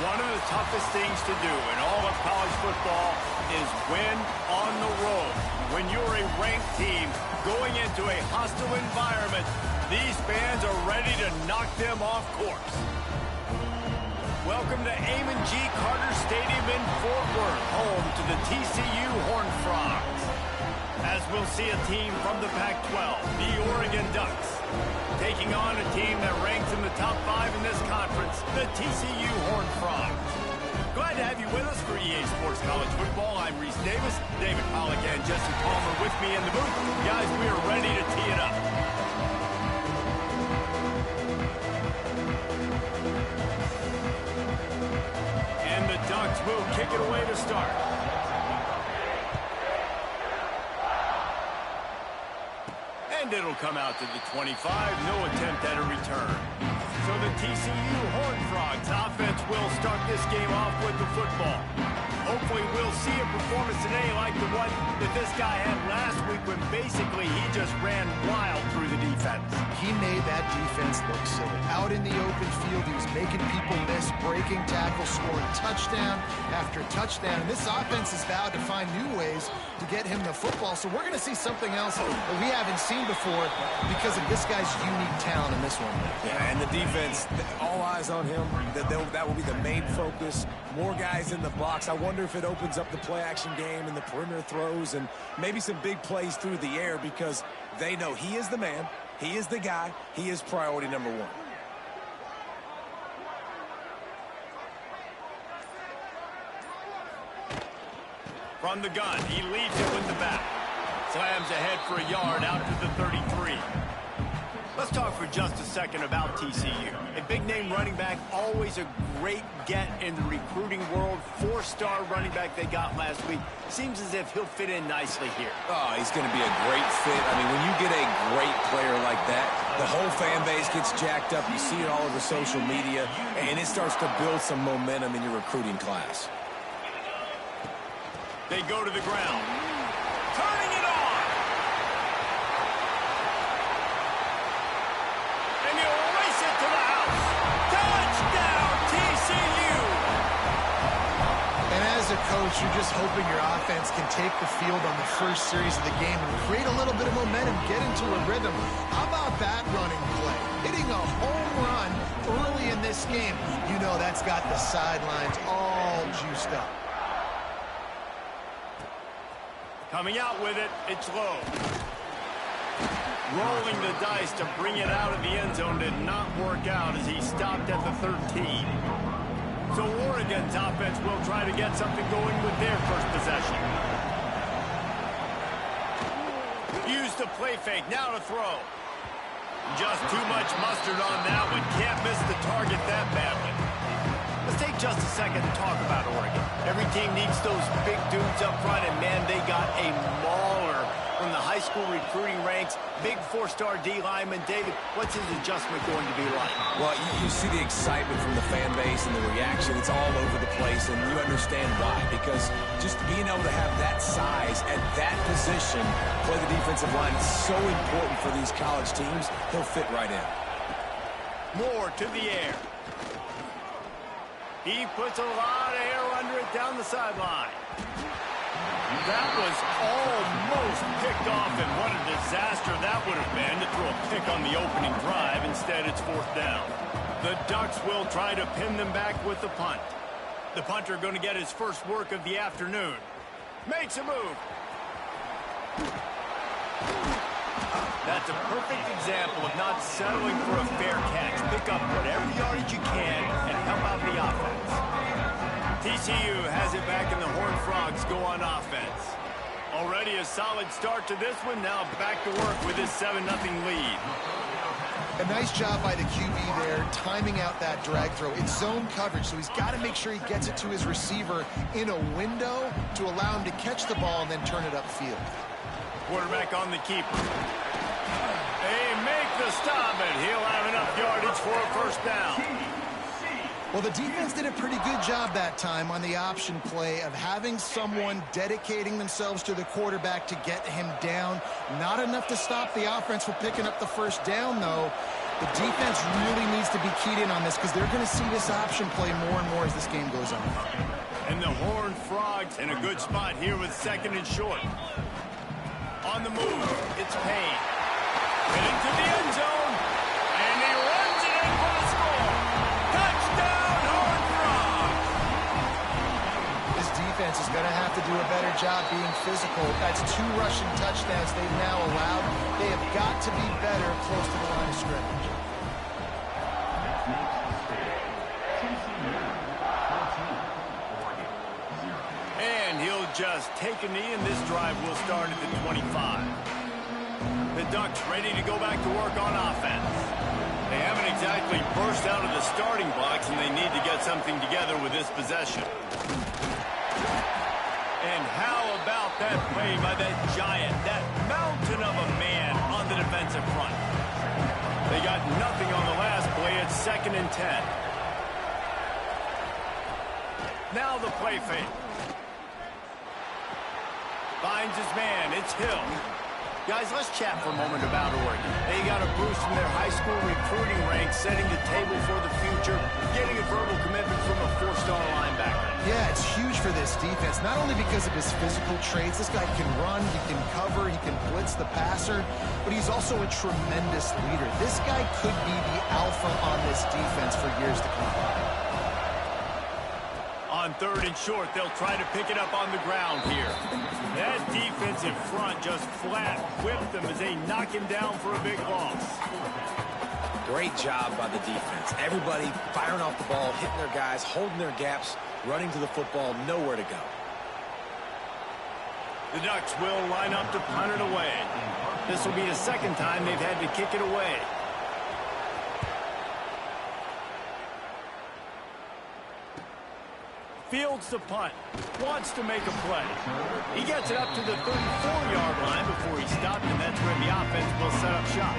One of the toughest things to do in all of college football is win on the road. When you're a ranked team going into a hostile environment, these fans are ready to knock them off course. Welcome to Amon G. Carter Stadium in Fort Worth, home to the TCU Horned Frogs. As we'll see a team from the Pac-12, the Oregon Ducks, taking on a team that ranks in the top 5 in this conference, the TCU Horned Frogs. Glad to have you with us for EA Sports College Football. I'm Reese Davis, David Pollack, and Jesse Palmer with me in the booth. Guys, we are ready to tee it up. And the Ducks will kick it away to start. And it'll come out to the 25. No attempt at a return. So the TCU Horned Frogs offense will start this game off with the football. Hopefully we'll see a performance today like the one that this guy had last week when basically he just ran wild through the defense. He made that defense look silly. Out in the open field, he was making people miss, breaking tackles, scoring touchdown after touchdown. And this offense has vowed to find new ways to get him the football. So we're going to see something else that we haven't seen before because of this guy's unique talent in this one. Yeah, and the defense, all eyes on him. That will be the main focus. More guys in the box. I wonder if it opens up the play-action game and the perimeter throws and maybe some big plays through the air because they know he is the man, he is the guy, he is priority number one. From the gun, he leads it with the back. Slams ahead for a yard out to the 33. Let's talk for just a second about TCU. A big-name running back, always a great get in the recruiting world. 4-star running back they got last week. Seems as if he'll fit in nicely here. Oh, he's going to be a great fit. I mean, when you get a great player like that, the whole fan base gets jacked up. You see it all over social media, and it starts to build some momentum in your recruiting class. They go to the ground. Turning it on! And he'll race it to the house. Touchdown, TCU! And as a coach, you're just hoping your offense can take the field on the first series of the game and create a little bit of momentum, get into a rhythm. How about that running play? Hitting a home run early in this game. You know that's got the sidelines all juiced up. Coming out with it, it's low. Rolling the dice to bring it out of the end zone did not work out as he stopped at the 13. So Oregon's offense will try to get something going with their first possession. Use the play fake, now to throw. Just too much mustard on that one. Can't miss the target that badly. Let's take just a second to talk about Oregon. Every team needs those big dudes up front, and man, they got a mauler from the high school recruiting ranks. Big 4-star D lineman. David, what's his adjustment going to be like? Well, you see the excitement from the fan base and the reaction. It's all over the place, and you understand why. Because just being able to have that size at that position, play the defensive line, is so important for these college teams. He'll fit right in. More to the air. He puts a lot of air under it down the sideline. That was almost picked off, and what a disaster that would have been to throw a pick on the opening drive. Instead, it's 4th down. The Ducks will try to pin them back with the punt. The punter going to get his first work of the afternoon. Makes a move. That's a perfect example of not settling for a fair catch. Pick up whatever yardage you can and help out the offense. TCU has it back, and the Horned Frogs go on offense. Already a solid start to this one. Now back to work with his 7-0 lead. A nice job by the QB there, timing out that drag throw. It's zone coverage, so he's got to make sure he gets it to his receiver in a window to allow him to catch the ball and then turn it upfield. Quarterback on the keeper. They make the stop, and he'll have enough yardage for a first down. Well, the defense did a pretty good job that time on the option play of having someone dedicating themselves to the quarterback to get him down. Not enough to stop the offense from picking up the first down, though. The defense really needs to be keyed in on this because they're going to see this option play more and more as this game goes on. And the Horned Frogs in a good spot here with 2nd and short. On the move, it's Payne. Heading to the end zone, and he runs it in for the score. Touchdown, Horned Frogs! This defense is going to have to do a better job being physical. That's 2 rushing touchdowns they've now allowed. They have got to be better close to the line of scrimmage. And he'll just take a knee, and this drive will start at the 25. The Ducks ready to go back to work on offense. They haven't exactly burst out of the starting blocks, and they need to get something together with this possession. And how about that play by that giant, that mountain of a man on the defensive front? They got nothing on the last play. It's 2nd and 10. Now the play fake. Finds his man. It's Hill. Guys, let's chat for a moment about Oregon. They got a boost from their high school recruiting ranks, setting the table for the future, getting a verbal commitment from a 4-star linebacker. Yeah, it's huge for this defense, not only because of his physical traits. This guy can run, he can cover, he can blitz the passer, but he's also a tremendous leader. This guy could be the alpha on this defense for years to come. On 3rd and short, they'll try to pick it up on the ground here. That defensive front just flat whipped them as they knock him down for a big loss. Great job by the defense. Everybody firing off the ball, hitting their guys, holding their gaps, running to the football, nowhere to go. The Ducks will line up to punt it away. This will be the 2nd time they've had to kick it away. Fields the punt. Wants to make a play. He gets it up to the 34-yard line before he stopped, and that's where the offense will set up shop.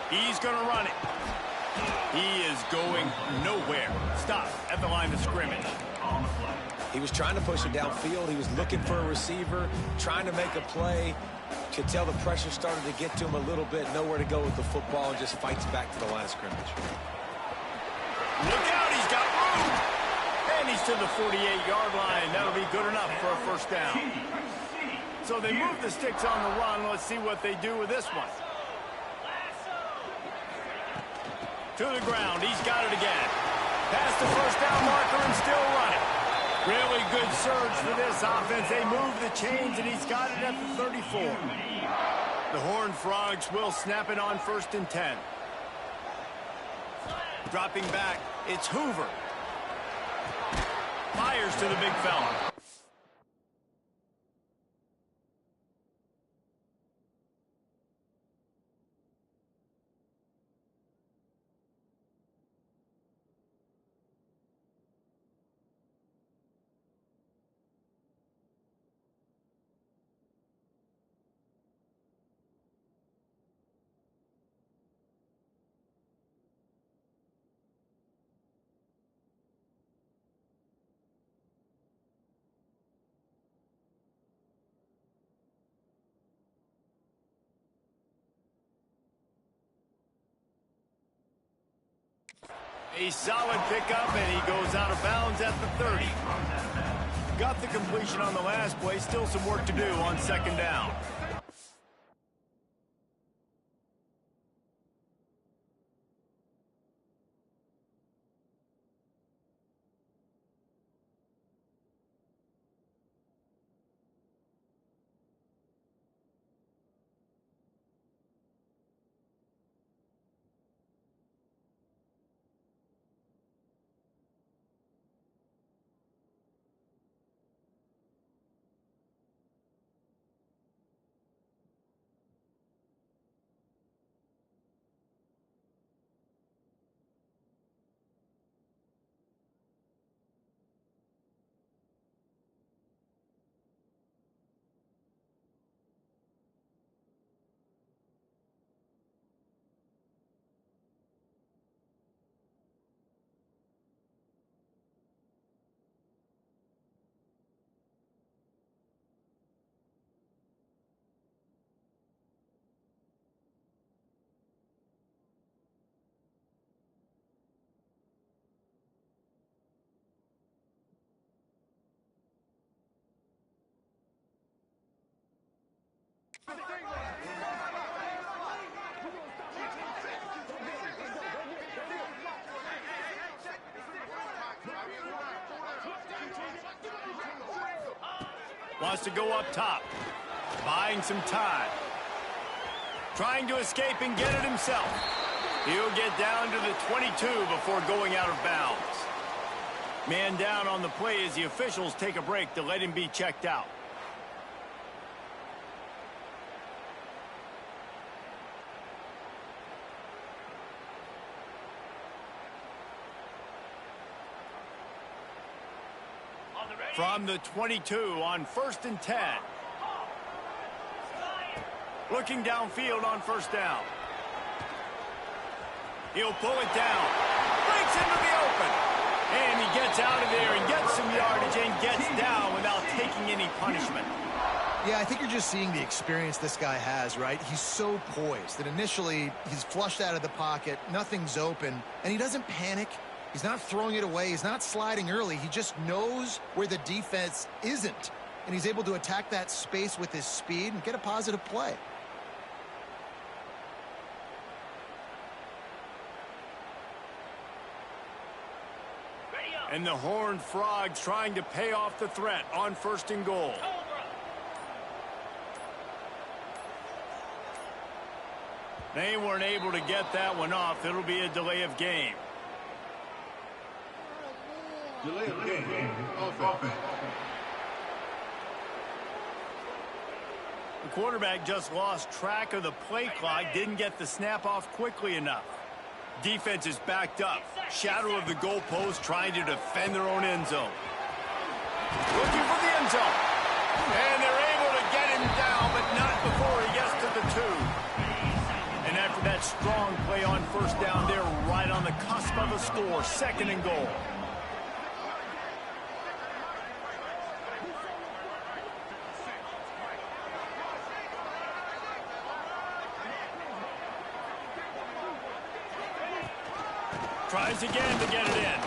He's going to run it. He is going nowhere. Stop at the line of scrimmage. He was trying to push it downfield. He was looking for a receiver, trying to make a play. Could tell the pressure started to get to him a little bit. Nowhere to go with the football, and just fights back to the line of scrimmage. Look out, he's got room. And he's to the 48-yard line. That'll be good enough for a 1st down. So they move the sticks on the run. Let's see what they do with this one. To the ground. He's got it again. Past the 1st down marker and still running. Really good surge for this offense. They move the chains, and he's got it at the 34. The Horned Frogs will snap it on 1st and 10. Dropping back, it's Hoover. Fires to the big fella. A solid pickup, and he goes out of bounds at the 30. Got the completion on the last play. Still some work to do on 2nd down. Wants to go up top. Buying some time. Trying to escape and get it himself. He'll get down to the 22 before going out of bounds. Man down on the play as the officials take a break to let him be checked out. From the 22 on 1st and 10. Looking downfield on first down. He'll pull it down. Breaks into the open. And he gets out of there and gets some yardage and gets down without taking any punishment. Yeah, I think you're just seeing the experience this guy has, right? He's so poised that initially he's flushed out of the pocket, nothing's open, and he doesn't panic. He's not throwing it away. He's not sliding early. He just knows where the defense isn't, and he's able to attack that space with his speed and get a positive play. And the Horned Frogs trying to pay off the threat on 1st and goal. They weren't able to get that one off. It'll be a delay of game. Delay of game. Offense. The quarterback just lost track of the play clock, didn't get the snap off quickly enough. Defense is backed up. Shadow of the goalpost trying to defend their own end zone. Looking for the end zone. And they're able to get him down, but not before he gets to the 2. And after that strong play on first down, they're right on the cusp of a score. 2nd and goal. Tries again to get it in.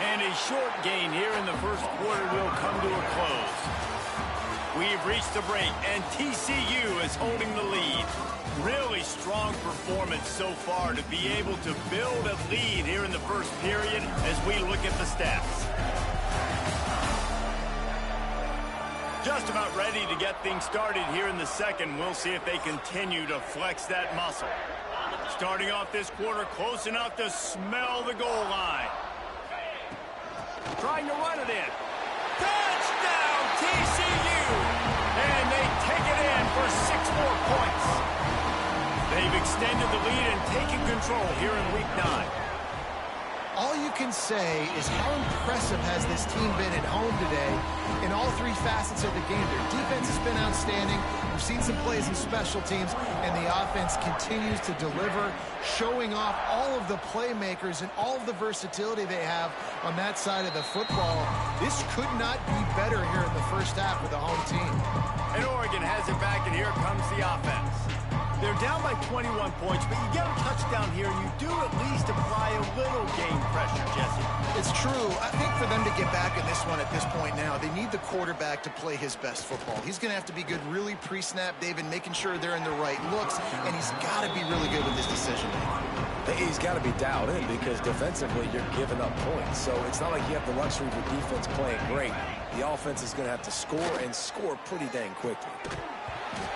And a short gain here in the first quarter will come to a close. We've reached the break, and TCU is holding the lead. Really strong performance so far to be able to build a lead here in the first period as we look at the stats. Just about ready to get things started here in the second. We'll see if they continue to flex that muscle. Starting off this quarter close enough to smell the goal line. Trying to run it in. Touchdown, TCU! And they take it in for 6 more points. They've extended the lead and taken control here in Week 9. All you can say is how impressive has this team been at home today in all 3 facets of the game. Their defense has been outstanding. We've seen some plays in special teams, and the offense continues to deliver, showing off all of the playmakers and all of the versatility they have on that side of the football. This could not be better here in the first half with the home team. And Oregon has it back, and here comes the offense. They're down by 21 points, but you get a touchdown here, and you do at least apply a little game pressure, Jesse. It's true. I think for them to get back in this one at this point now, they need the quarterback to play his best football. He's going to have to be good really pre-snap, David, making sure they're in the right looks, and he's got to be really good with his decision-making. He's got to be dialed in because defensively you're giving up points. So it's not like you have the luxury of your defense playing great. The offense is going to have to score and score pretty dang quickly.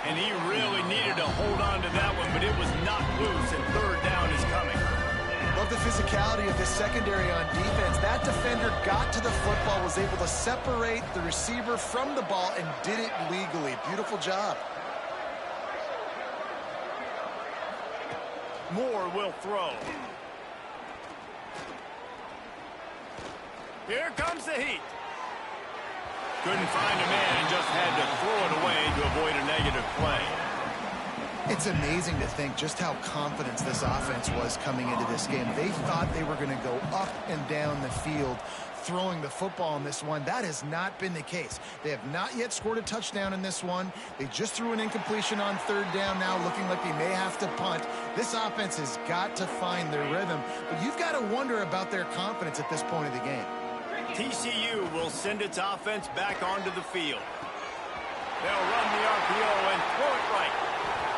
And he really needed to hold on to that one, but it was knocked loose, and 3rd down is coming. Love the physicality of the secondary on defense. That defender got to the football, was able to separate the receiver from the ball, and did it legally. Beautiful job. Moore will throw. Here comes the heat. Couldn't find a man and just had to throw it away to avoid a negative play. It's amazing to think just how confident this offense was coming into this game. They thought they were going to go up and down the field throwing the football in this one. That has not been the case. They have not yet scored a touchdown in this one. They just threw an incompletion on 3rd down now, looking like they may have to punt. This offense has got to find their rhythm, but you've got to wonder about their confidence at this point of the game. TCU will send its offense back onto the field. They'll run the RPO and throw it right.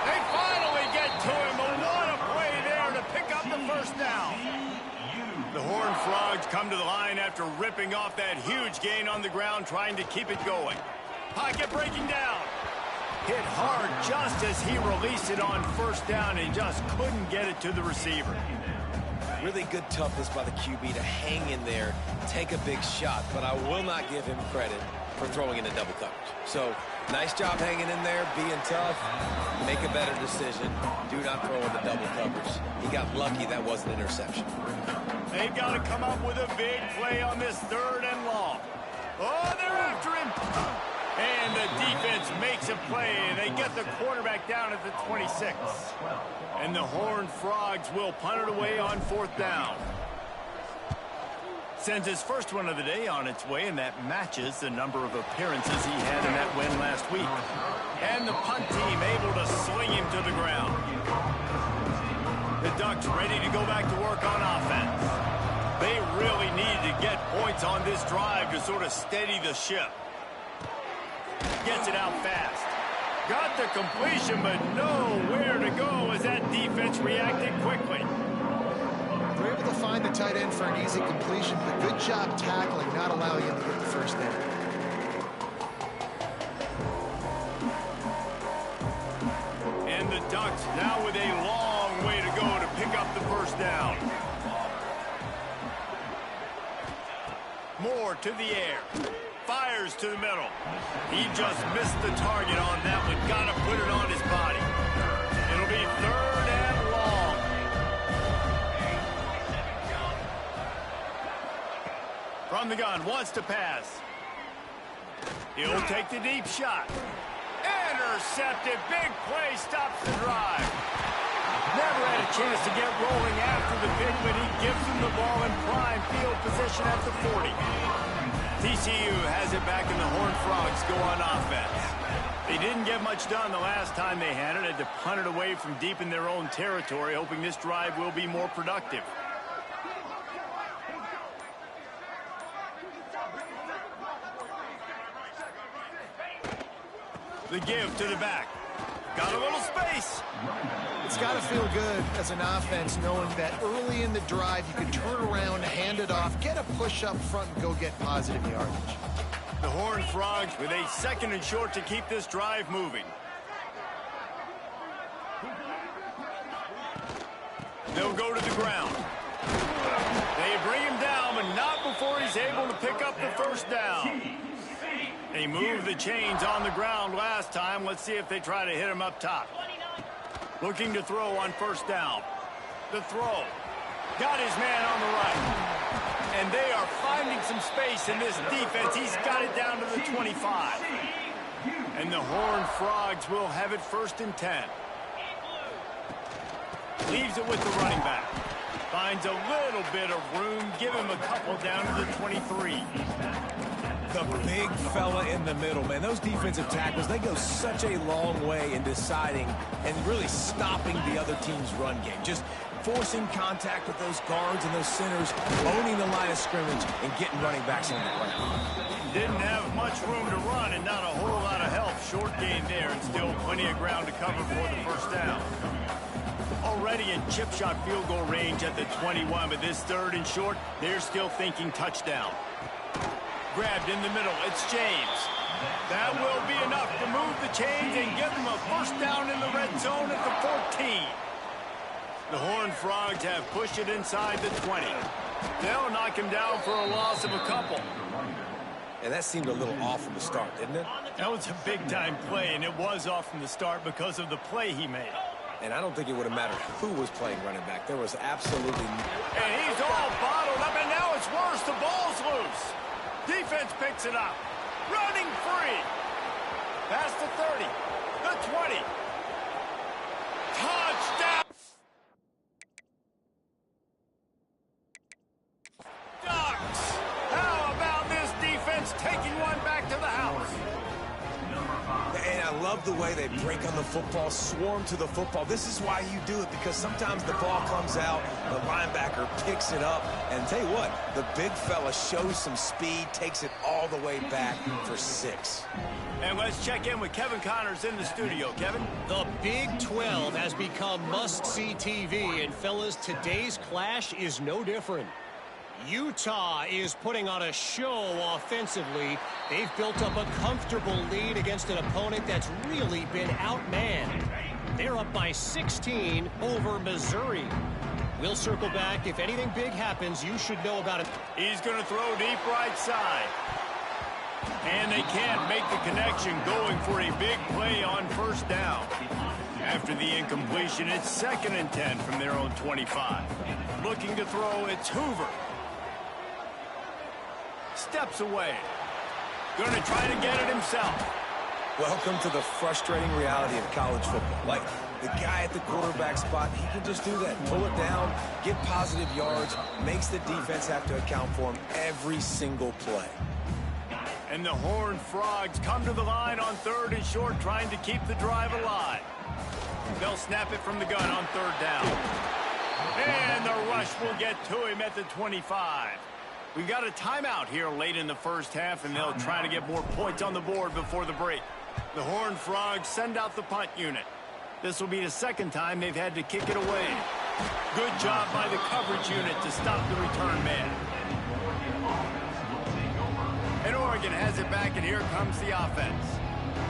They finally get to him, but what a play there to pick up the first down. The Horned Frogs come to the line after ripping off that huge gain on the ground, trying to keep it going. Pocket breaking down. Hit hard just as he released it on first down and just couldn't get it to the receiver. Really good toughness by the QB to hang in there, take a big shot, but I will not give him credit for throwing into double coverage. So, nice job hanging in there, being tough. Make a better decision. Do not throw into double coverage. He got lucky that wasn't an interception. They've got to come up with a big play on this 3rd and long. Oh, they're after him. And the defense makes a play, and they get the quarterback down at the 26. And the Horned Frogs will punt it away on 4th down. Sends his first one of the day on its way, and that matches the number of appearances he had in that win last week. And the punt team able to sling him to the ground. The Ducks ready to go back to work on offense. They really need to get points on this drive to sort of steady the ship. Gets it out fast. Got the completion, but nowhere to go as that defense reacted quickly. They're able to find the tight end for an easy completion, but good job tackling, not allowing him to get the first down. And the Ducks now with a long way to go to pick up the first down. Moore to the air. Fires to the middle. He just missed the target on that one. Got to put it on his body. It'll be 3rd and long. From the gun, wants to pass. He'll take the deep shot. Intercepted. Big play, stops the drive. Never had a chance to get rolling after the pick, but he gives him the ball in prime field position at the 40. TCU has it back, and the Horned Frogs go on offense. They didn't get much done the last time they had it. Had to punt it away from deep in their own territory, hoping this drive will be more productive. The give to the back. Got a little space. It's got to feel good as an offense knowing that early in the drive you can turn around, hand it off, get a push up front, and go get positive yardage. The Horned Frogs with a 2nd and short to keep this drive moving. They'll go to the ground. They bring him down, but not before he's able to pick up the first down. They moved the chains on the ground last time. Let's see if they try to hit him up top. Looking to throw on first down. The throw. Got his man on the right. And they are finding some space in this defense. He's got it down to the 25. And the Horned Frogs will have it 1st and 10. Leaves it with the running back. Finds a little bit of room. Give him a couple down to the 23. The big fella in the middle, man. Those defensive tackles, they go such a long way in deciding and really stopping the other team's run game. Just forcing contact with those guards and those centers, owning the line of scrimmage, and getting running backs on the ground. Didn't have much room to run and not a whole lot of help. Short gain there and still plenty of ground to cover for the first down. Already in chip shot field goal range at the 21, but this 3rd and short, they're still thinking touchdown. Grabbed in the middle. It's James. That will be enough to move the chains and give them a first down in the red zone at the 14. The Horned Frogs have pushed it inside the 20. They'll knock him down for a loss of a couple. And that seemed a little off from the start, didn't it? That was a big-time play, and it was off from the start because of the play he made. And I don't think it would have mattered who was playing running back. There was absolutely... And he's all bottled up, and now it's worse. The ball's loose. Defense picks it up. Running free. Past the 30. The 20. Touchdown. Ducks. How about this defense taking one back to the house? And I love the way they break on the football, swarm to the football. This is why you do it, because sometimes the ball comes out, the linebacker picks it up, and tell you what, the big fella shows some speed, takes it all the way back for 6. And let's check in with Kevin Connors in the studio. Kevin? The Big 12 has become must-see TV, and fellas, today's clash is no different. Utah is putting on a show offensively. They've built up a comfortable lead against an opponent that's really been outmanned. They're up by 16 over Missouri. We'll circle back. If anything big happens, you should know about it. He's going to throw deep right side. And they can't make the connection, going for a big play on first down. After the incompletion, it's 2nd and 10 from their own 25. Looking to throw, it's Hoover. Steps away. Going to try to get it himself. Welcome to the frustrating reality of college football. Like, the guy at the quarterback spot, he can just do that. Pull it down, get positive yards, makes the defense have to account for him every single play. And the Horned Frogs come to the line on 3rd and short, trying to keep the drive alive. They'll snap it from the gun on 3rd down. And the rush will get to him at the 25. We got a timeout here late in the first half, and they'll try to get more points on the board before the break. The Horned Frogs send out the punt unit. This will be the 2nd time they've had to kick it away. Good job by the coverage unit to stop the return man. And Oregon has it back, and here comes the offense.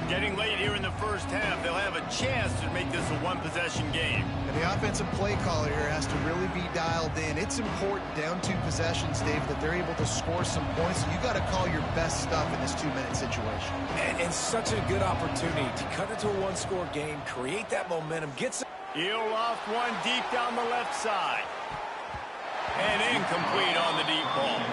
Getting late here in the first half, they'll have a chance to make this a one-possession game. And the offensive play caller here has to really be dialed in. It's important down 2 possessions, Dave, that they're able to score some points. You got to call your best stuff in this 2-minute situation. And such a good opportunity to cut it to a 1-score game, create that momentum, get some... He'll loft one deep down the left side. And incomplete on the deep ball.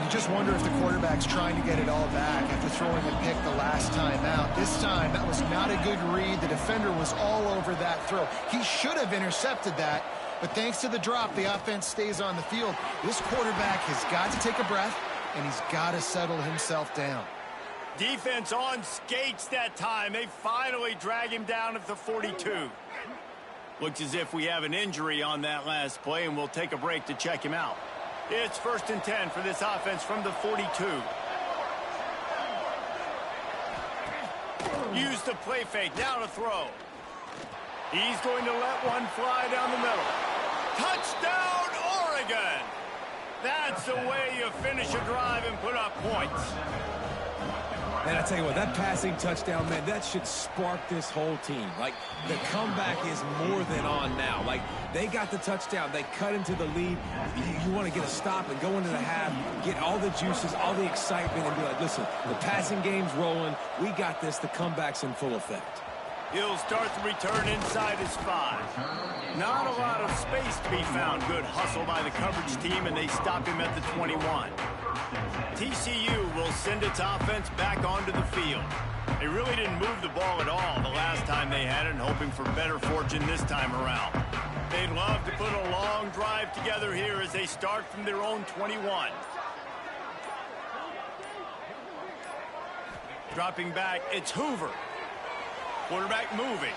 You just wonder if the quarterback's trying to get it all back after throwing a pick the last time out. This time, that was not a good read. The defender was all over that throw. He should have intercepted that, but thanks to the drop, the offense stays on the field. This quarterback has got to take a breath, and he's got to settle himself down. Defense on skates that time. They finally drag him down at the 42. Looks as if we have an injury on that last play, and we'll take a break to check him out. It's 1st and 10 for this offense from the 42. Use the play fake, now to throw. He's going to let one fly down the middle. Touchdown, Oregon! That's the way you finish a drive and put up points. And I tell you what, that passing touchdown, man, that should spark this whole team. Like, the comeback is more than on now. Like, they got the touchdown. They cut into the lead. You want to get a stop and go into the half, get all the juices, all the excitement, and be like, listen, the passing game's rolling. We got this. The comeback's in full effect. He'll start the return inside his 5. Not a lot of space to be found. Good hustle by the coverage team, and they stop him at the 21. TCU will send its offense back onto the field. They really didn't move the ball at all the last time they had it, and hoping for better fortune this time around. They'd love to put a long drive together here as they start from their own 21. Dropping back, it's Hoover. Quarterback moving.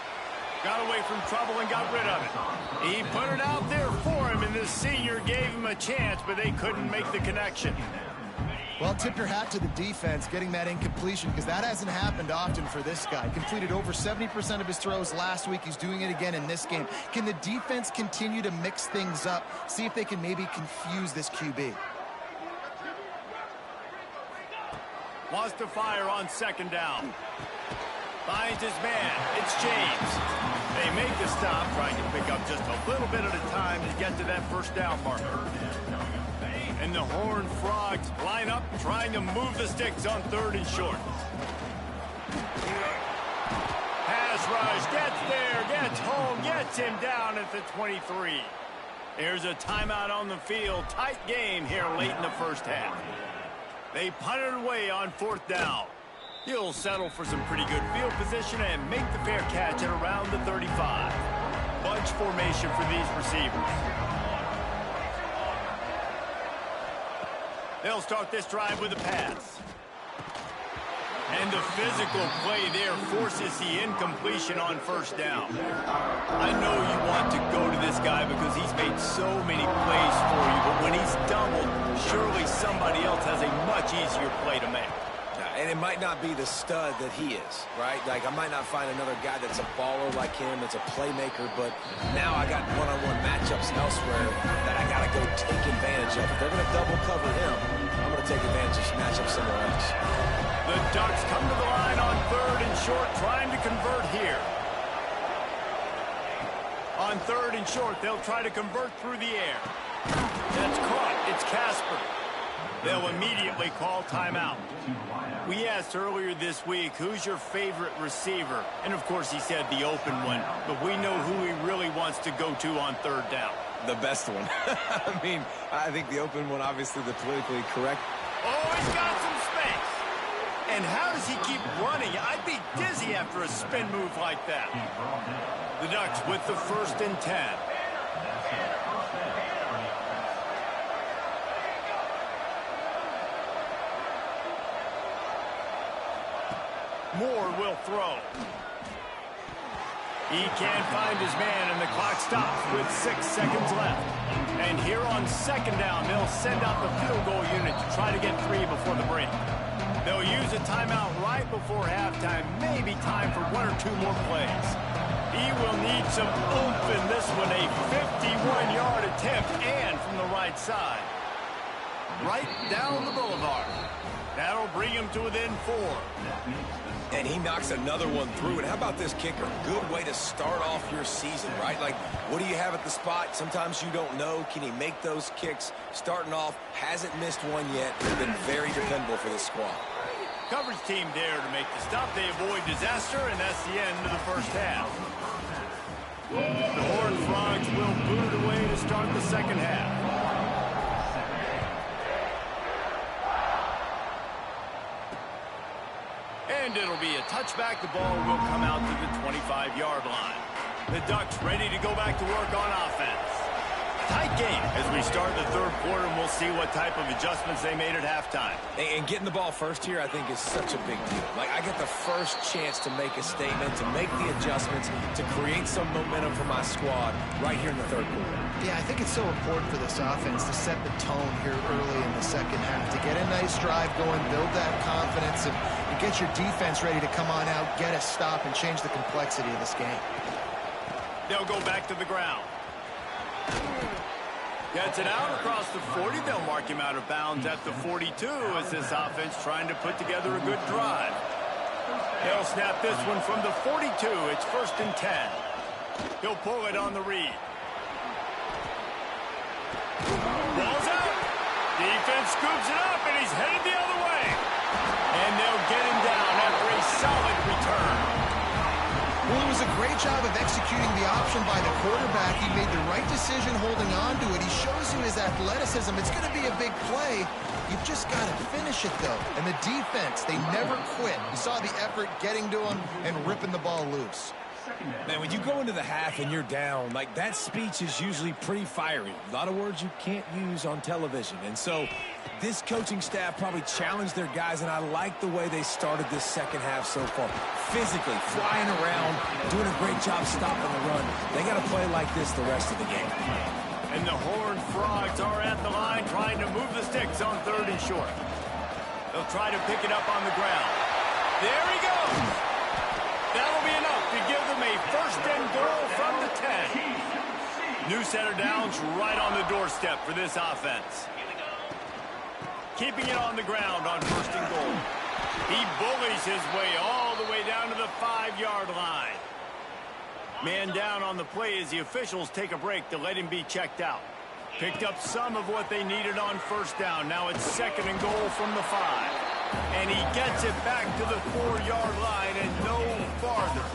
Got away from trouble and got rid of it. He put it out there for him, and the senior gave him a chance, but they couldn't make the connection. Well, tip your hat to the defense getting that incompletion, because that hasn't happened often for this guy. Completed over 70% of his throws last week. He's doing it again in this game. Can the defense continue to mix things up? See if they can maybe confuse this QB. Wants to fire on 2nd down. Finds his man. It's James. They make the stop, trying to pick up just a little bit at a time to get to that 1st down marker. And the Horned Frogs line up, trying to move the sticks on 3rd and short. Pass rush, gets there, gets home, gets him down at the 23. There's a timeout on the field. Tight game here late in the first half. They punt it away on 4th down. He'll settle for some pretty good field position and make the fair catch at around the 35. Bunch formation for these receivers. They'll start this drive with a pass. And the physical play there forces the incompletion on 1st down. I know you want to go to this guy because he's made so many plays for you, but when he's doubled, surely somebody else has a much easier play to make. And it might not be the stud that he is, right? Like, I might not find another guy that's a baller like him, that's a playmaker, but now I got one-on-one matchups elsewhere that I got to go take advantage of. If they're going to double cover him, I'm going to take advantage of matchups somewhere else. The Ducks come to the line on 3rd and short, trying to convert here. On 3rd and short, they'll try to convert through the air. That's caught. It's Casper. They'll immediately call timeout. We asked earlier this week, who's your favorite receiver? And, of course, he said the open one. But we know who he really wants to go to on 3rd down. The best one. I mean, I think the open one, obviously the politically correct. Oh, he's got some space. And how does he keep running? I'd be dizzy after a spin move like that. The Ducks with the 1st and 10. Moore will throw. He can't find his man, and the clock stops with 6 seconds left. And here on 2nd down, they'll send out the field goal unit to try to get 3 before the break. They'll use a timeout right before halftime, maybe time for 1 or 2 more plays. He will need some oomph in this one, a 51-yard attempt, and from the right side. Right down the boulevard. That'll bring him to within 4. And he knocks another one through. And how about this kicker? Good way to start off your season, right? Like, what do you have at the spot? Sometimes you don't know. Can he make those kicks? Starting off, hasn't missed one yet. They've been very dependable for this squad. Coverage team there to make the stop. They avoid disaster, and that's the end of the 1st half. The Horned Frogs will boot it away to start the 2nd half. And it'll be a touchback. The ball will come out to the 25-yard line. The Ducks ready to go back to work on offense. Tight game as we start the 3rd quarter, and we'll see what type of adjustments they made at halftime. And getting the ball first here, I think, is such a big deal. Like, I get the first chance to make a statement, to make the adjustments, to create some momentum for my squad right here in the 3rd quarter. Yeah, I think it's so important for this offense to set the tone here early in the 2nd half, to get a nice drive going, build that confidence, and get your defense ready to come on out, get a stop, and change the complexity of this game. They'll go back to the ground. Gets it out across the 40. They'll mark him out of bounds at the 42 as this offense trying to put together a good drive. They'll snap this one from the 42. It's 1st and 10. He'll pull it on the read. Ball's out. Defense scoops it up, and he's headed the other way. And they'll get him down after a solid return. Well, it was a great job of executing the option by the quarterback. He made the right decision holding on to it. He shows you his athleticism. It's going to be a big play. You've just got to finish it, though. And the defense, they never quit. You saw the effort getting to him and ripping the ball loose. Man, when you go into the half and you're down, like, that speech is usually pretty fiery. A lot of words you can't use on television. And so this coaching staff probably challenged their guys, and I like the way they started this 2nd half so far. Physically, flying around, doing a great job stopping the run. They got to play like this the rest of the game. And the Horned Frogs are at the line trying to move the sticks on 3rd and short. They'll try to pick it up on the ground. There he goes. That'll be enough to give them a 1st and goal from the 10. New set of downs right on the doorstep for this offense. Keeping it on the ground on 1st and goal. He bullies his way all the way down to the 5-yard line. Man down on the play as the officials take a break to let him be checked out. Picked up some of what they needed on 1st down. Now it's 2nd and goal from the 5. And he gets it back to the 4-yard line and no farther.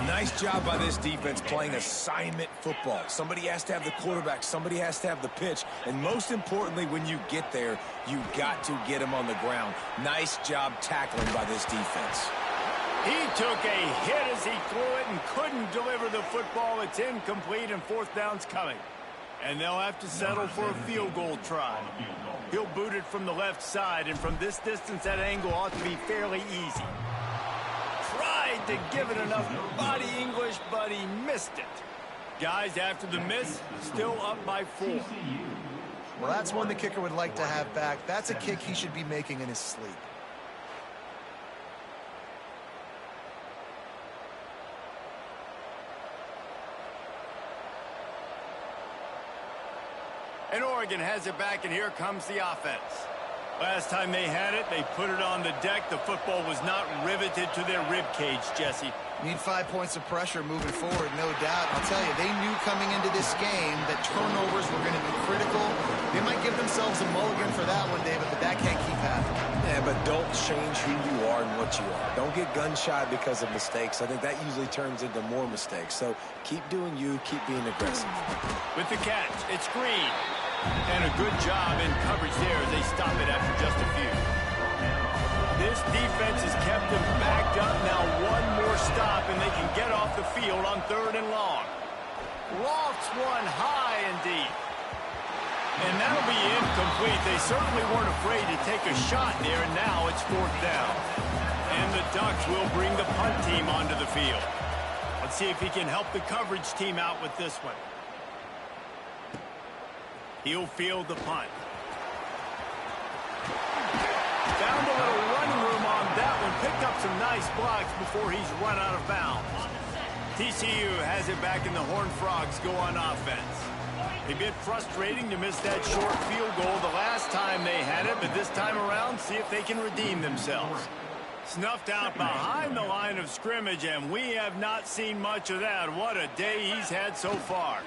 Nice job by this defense playing assignment football. Somebody has to have the quarterback. Somebody has to have the pitch. And most importantly, when you get there, you got to get him on the ground. Nice job tackling by this defense. He took a hit as he threw it and couldn't deliver the football. It's incomplete and 4th down's coming. And they'll have to settle for a field goal try. He'll boot it from the left side, and from this distance, that angle ought to be fairly easy. Tried to give it enough body English, but he missed it. Guys, after the miss, still up by 4. Well, that's one the kicker would like to have back. That's a kick he should be making in his sleep. And Oregon has it back, and here comes the offense. Last time they had it, they put it on the deck. The football was not riveted to their rib cage, Jesse. Need 5 points of pressure moving forward, no doubt. I'll tell you, they knew coming into this game that turnovers were going to be critical. They might give themselves a mulligan for that one, David, but that can't keep happening. Yeah, but don't change who you are and what you are. Don't get gun-shy because of mistakes. I think that usually turns into more mistakes. So keep doing you, keep being aggressive. With the catch, it's Green. And a good job in coverage there as they stop it after just a few. This defense has kept them backed up. Now one more stop, and they can get off the field on 3rd and long. Lofts one high and deep. And that'll be incomplete. They certainly weren't afraid to take a shot there, and now it's 4th down. And the Ducks will bring the punt team onto the field. Let's see if he can help the coverage team out with this one. He'll field the punt. Found a little running room on that one. Picked up some nice blocks before he's run out of bounds. TCU has it back, and the Horned Frogs go on offense. A bit frustrating to miss that short field goal the last time they had it, but this time around, see if they can redeem themselves. Snuffed out behind the line of scrimmage, and we have not seen much of that. What a day he's had so far.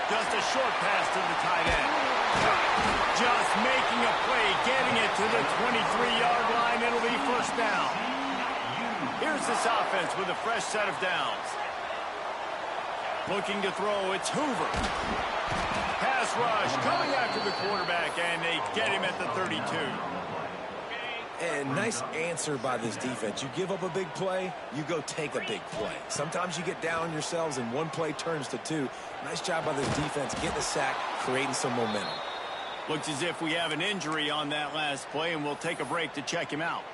Just a short pass to the tight end. Just making a play, getting it to the 23-yard line. It'll be 1st down. Here's this offense with a fresh set of downs. Looking to throw, it's Hoover. Pass rush coming after the quarterback, and they get him at the 32. And nice answer by this defense. You give up a big play, you go take a big play. Sometimes you get down on yourselves and one play turns to 2. Nice job by this defense getting a sack, creating some momentum. Looks as if we have an injury on that last play, and we'll take a break to check him out.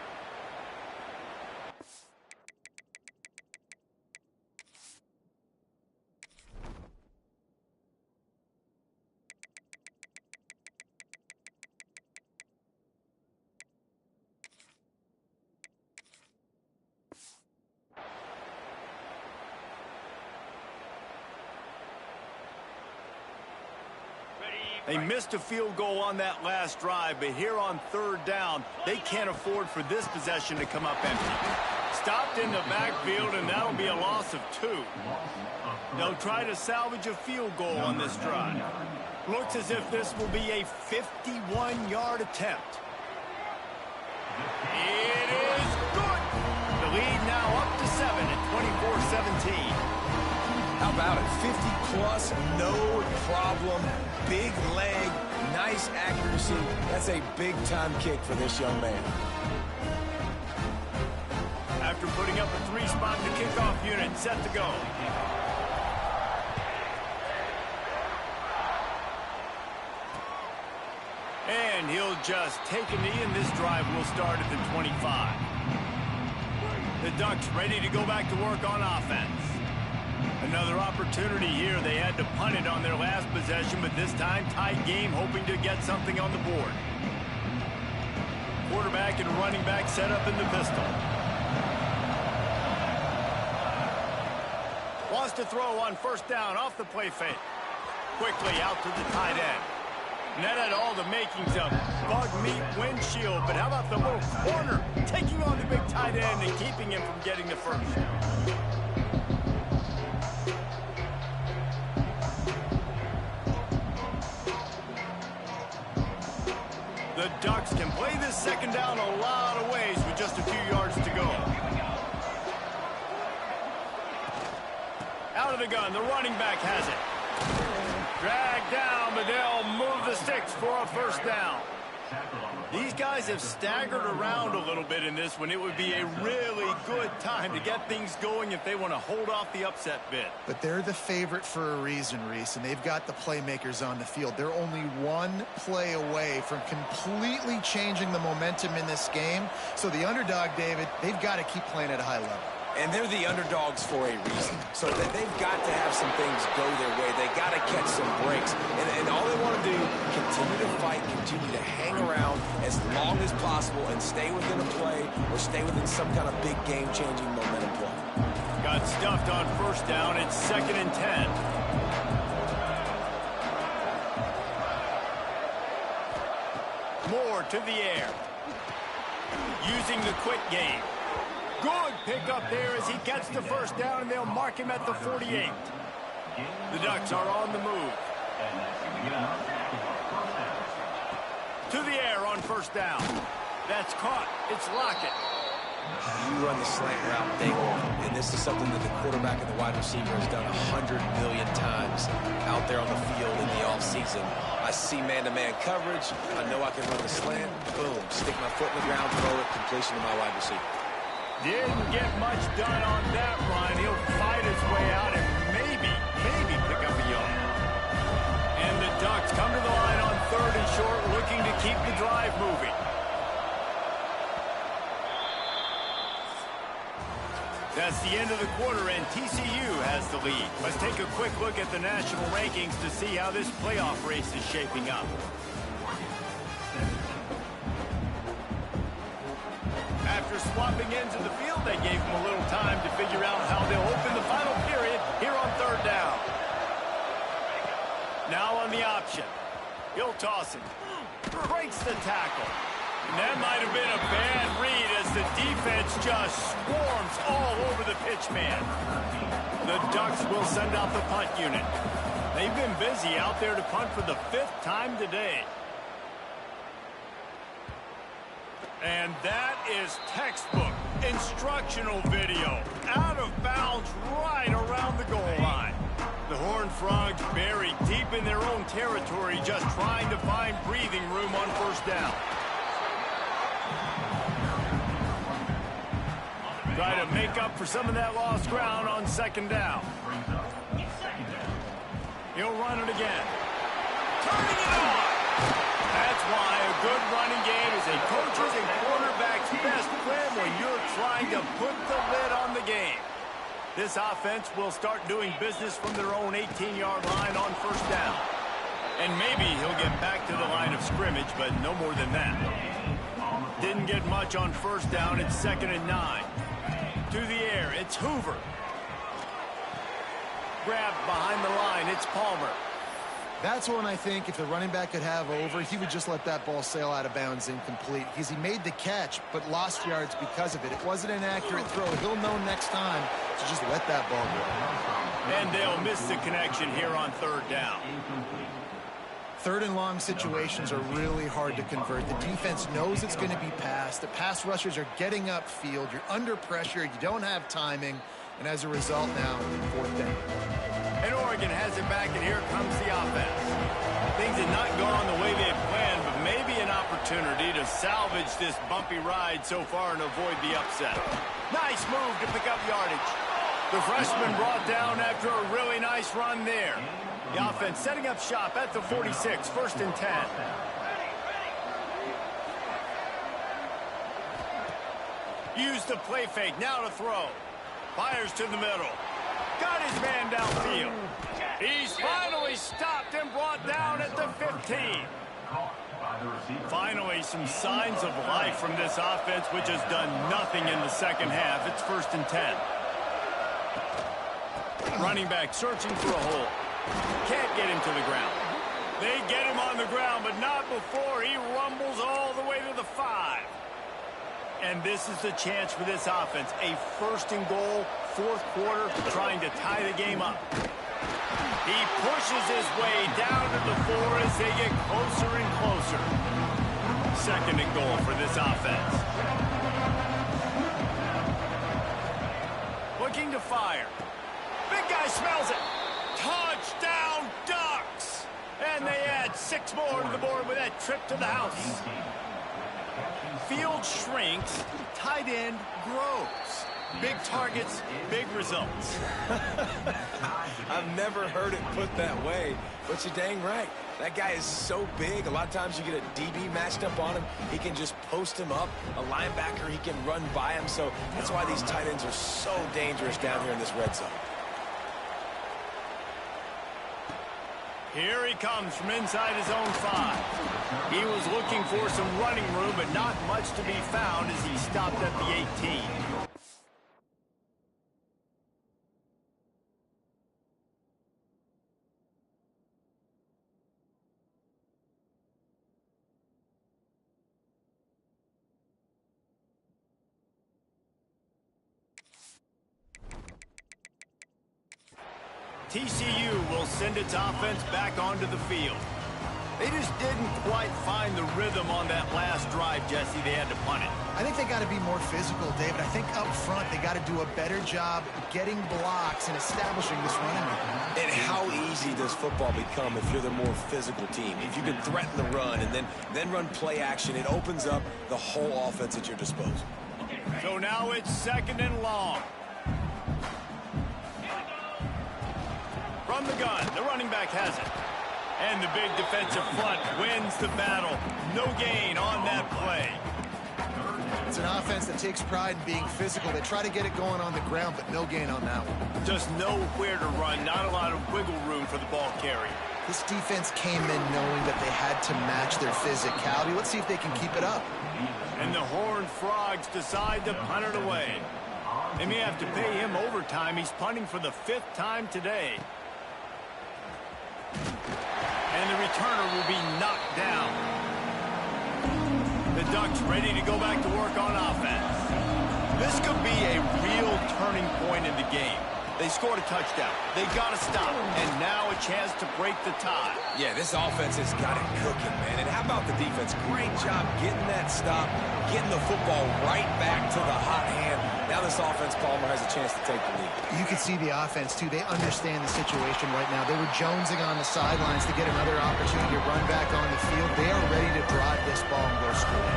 They missed a field goal on that last drive, but here on 3rd down, they can't afford for this possession to come up empty. Stopped in the backfield, and that'll be a loss of 2. They'll try to salvage a field goal on this drive. Looks as if this will be a 51-yard attempt. It is good. The lead now up to 7 at 24-17. How about it? 50-plus, no problem. Big leg, nice accuracy. That's a big-time kick for this young man. After putting up a 3-spot, the kickoff unit set to go. And he'll just take a knee, and this drive will start at the 25. The Ducks ready to go back to work on offense. Another opportunity here. They had to punt it on their last possession, but this time tight game, hoping to get something on the board. Quarterback and running back set up in the pistol. Wants to throw on 1st down off the play fake. Quickly out to the tight end. And that had all the makings of bug meat windshield, but how about the little corner taking on the big tight end and keeping him from getting the first? The Ducks can play this 2nd down a lot of ways with just a few yards to go. Out of the gun, the running back has it. Dragged down, but they'll move the sticks for a 1st down. These guys have staggered around a little bit in this one. It would be a really good time to get things going if they want to hold off the upset bid. But they're the favorite for a reason, Reese, and they've got the playmakers on the field. They're only one play away from completely changing the momentum in this game. So the underdog, David, they've got to keep playing at a high level. And they're the underdogs for a reason. So that they've got to have some things go their way. They got to catch some breaks. And all they want to do, continue to fight, continue to hang around as long as possible and stay within a play or stay within some kind of big game-changing momentum play. Got stuffed on 1st down. It's 2nd and 10. Moore to the air. Using the quick game. Good pickup there as he gets the first down, and they'll mark him at the 48. The Ducks are on the move. To the air on first down. That's caught. It's Lockett. You run the slant route, they will. And this is something that the quarterback and the wide receiver has done 100 million times out there on the field in the offseason. I see man-to-man coverage. I know I can run the slant. Boom. Stick my foot in the ground, throw it, completion to my wide receiver. Didn't get much done on that run. He'll fight his way out and maybe pick up a yard. And the Ducks come to the line on 3rd and short, looking to keep the drive moving. That's the end of the quarter, and TCU has the lead. Let's take a quick look at the national rankings to see how this playoff race is shaping up. After swapping ends of the field, they gave them a little time to figure out how they'll open the final period here on 3rd down. Now on the option. He'll toss it. Breaks the tackle. And that might have been a bad read as the defense just swarms all over the pitch man. The Ducks will send out the punt unit. They've been busy out there to punt for the 5th time today. And that is textbook instructional video. Out of bounds right around the goal line. The Horned Frogs buried deep in their own territory, just trying to find breathing room on first down. Try to make up for some of that lost ground on 2nd down. He'll run it again. Turning it on! That's why a good running game is a coach's and quarterback's best friend when you're trying to put the lid on the game. This offense will start doing business from their own 18-yard line on first down. And maybe he'll get back to the line of scrimmage, but no more than that. Didn't get much on first down. It's 2nd and 9. To the air, it's Hoover. Grabbed behind the line, it's Palmer. That's one I think if the running back could have over, he would just let that ball sail out of bounds incomplete because he made the catch but lost yards because of it. It wasn't an accurate throw. He'll know next time to just let that ball go. And they'll miss the connection here on 3rd down. 3rd and long situations are really hard to convert. The defense knows it's going to be passed. The pass rushers are getting upfield. You're under pressure. You don't have timing. And as a result now, 4th down. And Oregon has it back, and here comes the offense. Things had not gone the way they had planned, but maybe an opportunity to salvage this bumpy ride so far and avoid the upset. Nice move to pick up yardage. The freshman brought down after a really nice run there. The offense setting up shop at the 46, 1st and 10. Use the play fake, now to throw. Fires to the middle. Got his man downfield. He's finally stopped and brought down at the 15. Finally, some signs of life from this offense, which has done nothing in the 2nd half. It's 1st and 10. Running back searching for a hole. Can't get him to the ground. They get him on the ground, but not before he rumbles all the way to the 5. And this is the chance for this offense. A 1st and goal, 4th quarter, trying to tie the game up. He pushes his way down to the 4 as they get closer and closer. 2nd and goal for this offense. Looking to fire. Big guy smells it. Touchdown, Ducks! And they add 6 more to the board with that trip to the house. Field shrinks, tight end grows. Big targets, big results. I've never heard it put that way, but you're dang right. That guy is so big. A lot of times you get a DB matched up on him. He can just post him up. A linebacker, he can run by him. So that's why these tight ends are so dangerous down here in this red zone. Here he comes from inside his own 5. He was looking for some running room, but not much to be found as he stopped at the 18. TCU will send its offense back onto the field. They just didn't quite find the rhythm on that last drive, Jesse. They had to punt it. I think they got to be more physical, David. I think up front they got to do a better job getting blocks and establishing this running game. And how easy does football become if you're the more physical team? If you can threaten the run and then run play action, it opens up the whole offense at your disposal. So now it's 2nd and long. From the gun, the running back has it. And the big defensive front wins the battle. No gain on that play. It's an offense that takes pride in being physical. They try to get it going on the ground, but no gain on that one. Just nowhere to run. Not a lot of wiggle room for the ball carrier. This defense came in knowing that they had to match their physicality. Let's see if they can keep it up. And the Horned Frogs decide to punt it away. They may have to pay him overtime. He's punting for the 5th time today. And the returner will be knocked down. The Ducks ready to go back to work on offense. This could be a real turning point in the game. They scored a touchdown. They got to stop. And now a chance to break the tie. Yeah, this offense has got it cooking, man. And how about the defense? Great job getting that stop, getting the football right back to the hot hand. Now this offense, Palmer, has a chance to take the lead. You can see the offense, too. They understand the situation right now. They were jonesing on the sidelines to get another opportunity to run back on the field. They are ready to drive this ball and go score.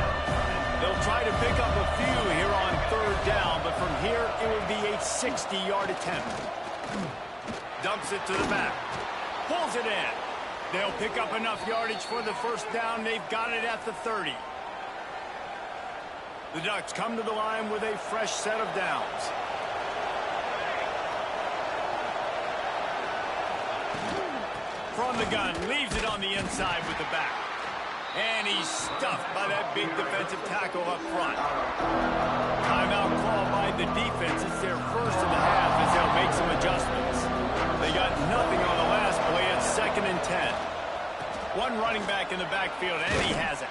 They'll try to pick up a few here on 3rd down, but from here it will be a 60-yard attempt. Dumps it to the back. Pulls it in. They'll pick up enough yardage for the 1st down. They've got it at the 30. The Ducks come to the line with a fresh set of downs. From the gun, leaves it on the inside with the back. And he's stuffed by that big defensive tackle up front. Timeout called by the defense. It's their 1st of the half as they'll make some adjustments. They got nothing on the last play. It's 2nd and 10. One running back in the backfield, and he has it.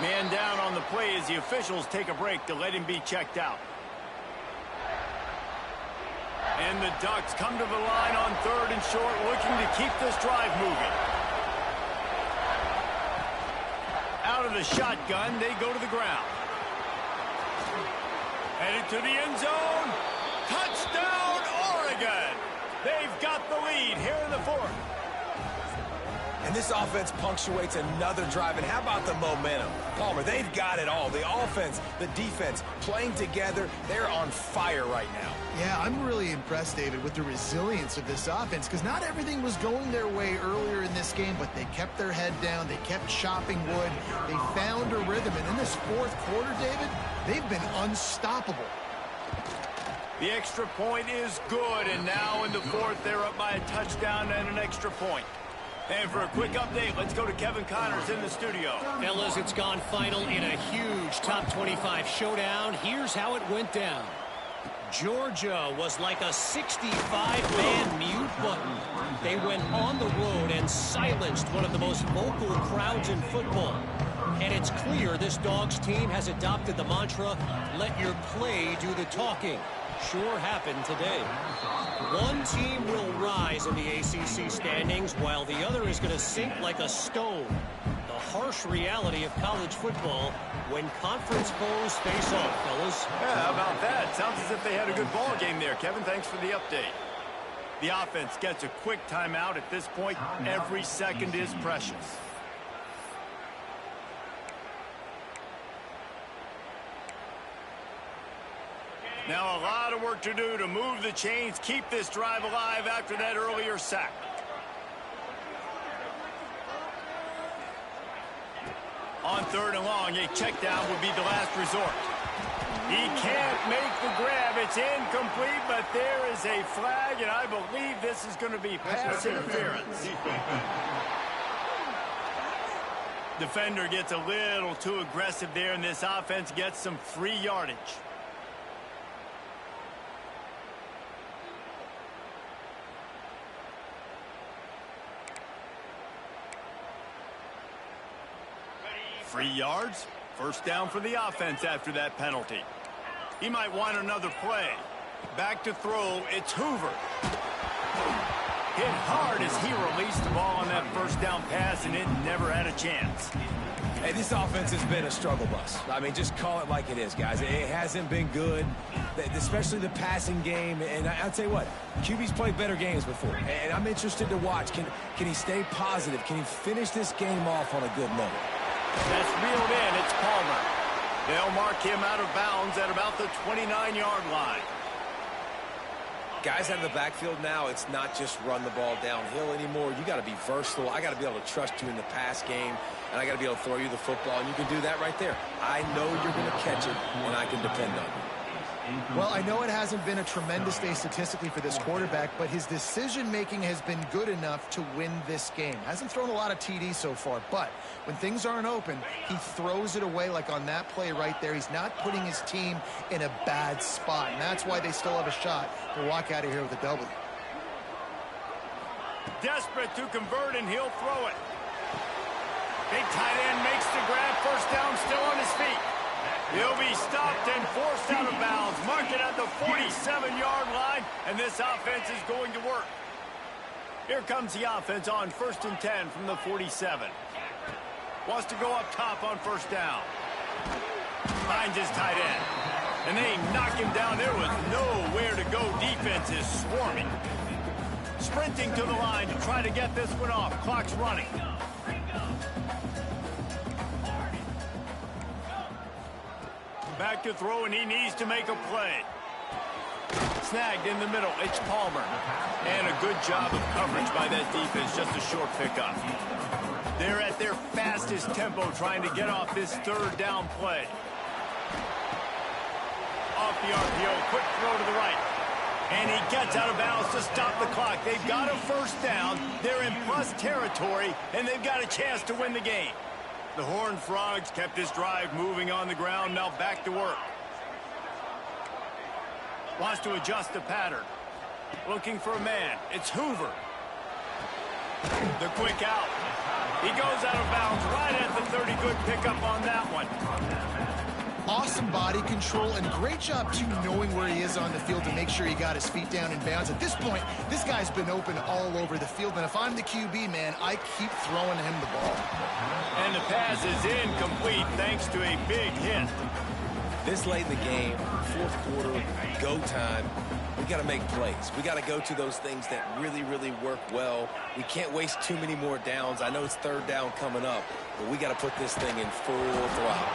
Man down on the play as the officials take a break to let him be checked out. And the Ducks come to the line on 3rd and short, looking to keep this drive moving. Out of the shotgun, they go to the ground. Headed to the end zone. Touchdown, Oregon! They've got the lead here in the 4th. And this offense punctuates another drive. And how about the momentum? Palmer, they've got it all. The offense, the defense, playing together. They're on fire right now. Yeah, I'm really impressed, David, with the resilience of this offense, because not everything was going their way earlier in this game, but they kept their head down. They kept chopping wood. They found a rhythm. And in this 4th quarter, David, they've been unstoppable. The extra point is good, and now in the 4th, they're up by a touchdown and an extra point. And for a quick update, let's go to Kevin Connors in the studio. Fellas, it's gone final in a huge top 25 showdown. Here's how it went down. Georgia was like a 65-man mute button. They went on the road and silenced one of the most vocal crowds in football. And it's clear this Dogs team has adopted the mantra, let your play do the talking. Sure happened today. One team will rise in the ACC standings while the other is going to sink like a stone. The harsh reality of college football when conference foes face off, fellas. Yeah, how about that? Sounds as if they had a good ball game there, Kevin. Thanks for the update. The offense gets a quick timeout at this point. Every second is precious. Now a lot of work to do to move the chains, keep this drive alive after that earlier sack. On 3rd and long, a check down would be the last resort. He can't make the grab. It's incomplete, but there is a flag, and I believe this is going to be pass interference. Defender gets a little too aggressive there, and this offense gets some free yardage. Free yards. 1st down for the offense after that penalty. He might want another play. Back to throw. It's Hoover. Hit hard as he released the ball on that first down pass, and it never had a chance. Hey, this offense has been a struggle bus. I mean, just call it like it is, guys. It hasn't been good, especially the passing game. And I'll tell you what, QB's played better games before. And I'm interested to watch. Can he stay positive? Can he finish this game off on a good note? That's reeled in. It's Palmer. They'll mark him out of bounds at about the 29-yard line. Guys out of the backfield now, it's not just run the ball downhill anymore. You got to be versatile. I got to be able to trust you in the pass game, and I got to be able to throw you the football, and you can do that right there. I know you're going to catch it, and I can depend on you. Well, I know it hasn't been a tremendous day statistically for this quarterback, but his decision-making has been good enough to win this game. Hasn't thrown a lot of TDs so far, but when things aren't open, he throws it away like on that play right there. He's not putting his team in a bad spot, and that's why they still have a shot to walk out of here with a W. Desperate to convert, and he'll throw it. Big tight end makes the grab. First down, still on his feet. He'll be stopped and forced out of bounds. Mark it at the 47-yard line, and this offense is going to work. Here comes the offense on 1st and 10 from the 47. Wants to go up top on first down. Finds his tight end. And they knock him down. There was nowhere to go. Defense is swarming. Sprinting to the line to try to get this one off. Clock's running. Back to throw, and he needs to make a play. Snagged in the middle. It's Palmer. And a good job of coverage by that defense. Just a short pickup. They're at their fastest tempo trying to get off this third down play. Off the RPO. Quick throw to the right. And he gets out of bounds to stop the clock. They've got a first down. They're in plus territory, and they've got a chance to win the game. The Horned Frogs kept this drive moving on the ground. Now back to work. Wants to adjust the pattern. Looking for a man. It's Hoover. The quick out. He goes out of bounds right at the 30. Good pickup on that one. Awesome body control and great job, too, knowing where he is on the field to make sure he got his feet down in bounds. At this point, this guy's been open all over the field, and if I'm the QB, man, I keep throwing him the ball. And the pass is incomplete thanks to a big hit. This late in the game, fourth quarter, go time, we got to make plays. We got to go to those things that really, really work well. We can't waste too many more downs. I know it's third down coming up, but we got to put this thing in full throttle.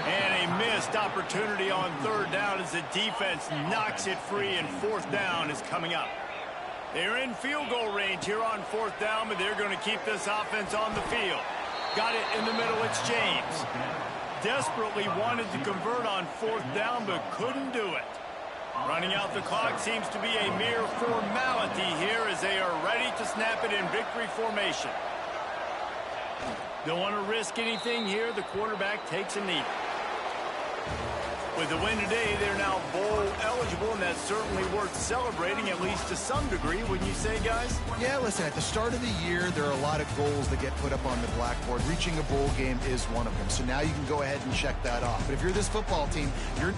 And a missed opportunity on third down as the defense knocks it free, and fourth down is coming up. They're in field goal range here on fourth down, but they're going to keep this offense on the field. Got it in the middle. It's James. Desperately wanted to convert on fourth down, but couldn't do it. Running out the clock seems to be a mere formality here as they are ready to snap it in victory formation. Don't want to risk anything here. The quarterback takes a knee. With the win today, they're now bowl eligible, and that's certainly worth celebrating, at least to some degree, wouldn't you say, guys? Yeah, listen, at the start of the year, there are a lot of goals that get put up on the blackboard. Reaching a bowl game is one of them. So now you can go ahead and check that off. But if you're this football team, you're